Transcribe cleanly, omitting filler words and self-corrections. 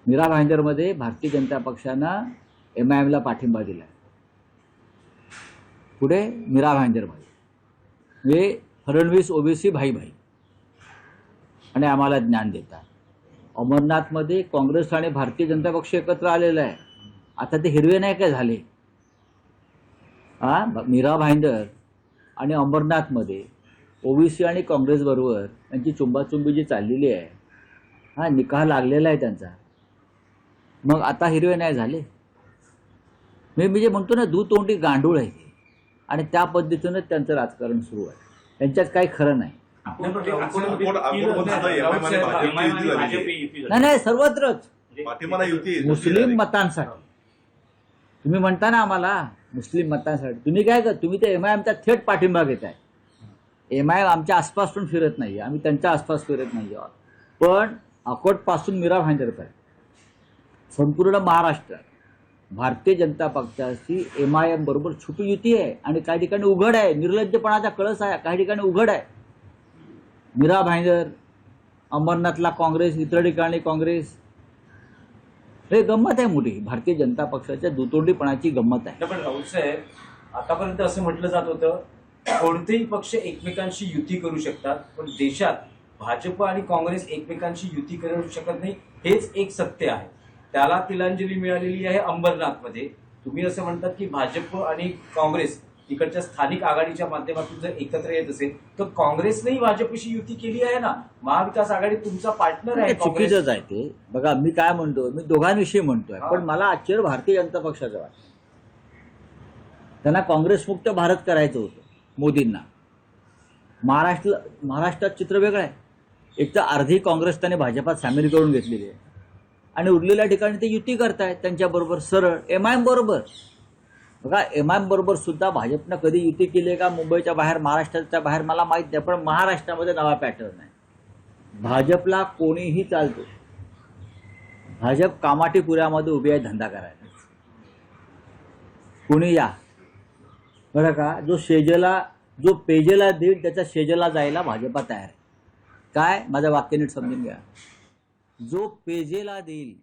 मीरा भाईंदरमध्ये भारतीय जनता पक्षानं MIMला पाठिंबा दिला. पुढे मीरा भाईंदरमध्ये म्हणजे फडणवीस ओबीसी भाई भाई आणि आम्हाला ज्ञान देतात. अमरनाथमध्ये काँग्रेस आणि भारतीय जनता पक्ष एकत्र आलेला आहे. आता ते हिरवे नाही काय झाले. मीरा भाईंदर आणि अमरनाथमध्ये ओबीसी आणि काँग्रेस बरोबर त्यांची चुंबाचुंबी जी चाललेली आहे, निकाह लागलेला आहे त्यांचा. मग आता हिरवे नाही झाले. मी जे म्हणतो ना, दुतोंडी गांडूळ आहे आणि त्या पद्धतीनं त्यांचं राजकारण सुरू आहे. त्यांच्यात काही खरं नाही. नाही सर्वत्रच मुस्लिम मतांसाठी. तुम्ही म्हणता ना आम्हाला मुस्लिम मतांसाठी, तुम्ही काय कर, तुम्ही ते MIMचा थेट पाठिंबा घेताय. MIM आमच्या आसपासून फिरत नाही, आम्ही त्यांच्या आसपास फिरत नाही आहोत. पण अकोटपासून मीरा भाईंदरपर्यंत संपूर्ण महाराष्ट्रात भारतीय जनता पक्षाची MIM बरोबर छुपी युती आहे आणि काही ठिकाणी उघड आहे. निर्लज्जपणाचा कळस आहे, काही ठिकाणी उघड आहे. मीरा भाईंदर, अमरनाथला काँग्रेस, इतर ठिकाणी काँग्रेस. हे गंमत आहे मोठी. भारतीय जनता पक्षाच्या दुतोंडीपणाची गंमत आहे. पण राहुल साहेब, आतापर्यंत असं म्हटलं जात होतं कोणतेही पक्ष एकमेकांशी युती करू शकतात, पण देशात भाजप आणि काँग्रेस एकमेकांशी युती करू शकत नाही, हेच एक सत्य आहे. त्याला तिलांजली मिळालेली आहे अंबरनाथमध्ये. तुम्ही असं म्हणतात की भाजप आणि काँग्रेस तिकडच्या स्थानिक आघाडीच्या माध्यमातून जर एकत्र येत असेल तर काँग्रेसनेही भाजपशी युती केली आहे ना. महाविकास आघाडी तुमचा पार्टनर आहे. चुकीचंच आहे ते. बघा मी काय म्हणतो, मी दोघांविषयी म्हणतोय, पण मला आश्चर्य भारतीय जनता पक्षाचं वाटतं. त्यांना काँग्रेसमुक्त भारत करायचं होतं मोदींना. महाराष्ट्रात चित्र वेगळं आहे. एक तर अर्धी काँग्रेस त्याने भाजपात सामील करून घेतलेली आहे आणि उरलेल्या ठिकाणी ते युती करतायत त्यांच्याबरोबर सरळ MIM बरोबर. बघा MIM बरोबर सुद्धा भाजपनं कधी युती केली आहे का मुंबईच्या बाहेर, महाराष्ट्राच्या बाहेर मला माहीत नाही, पण महाराष्ट्रामध्ये नवा पॅटर्न आहे. भाजपला कोणीही चालतो. भाजप कामाठीपुऱ्यामध्ये उभी आहे धंदा करायला. कोणी या बरं का, जो पेजेला देईल त्याच्या शेजेला जायला भाजपा तयार आहे. काय, माझं वाक्य नीट समजून घ्या. जो पेजेला देईल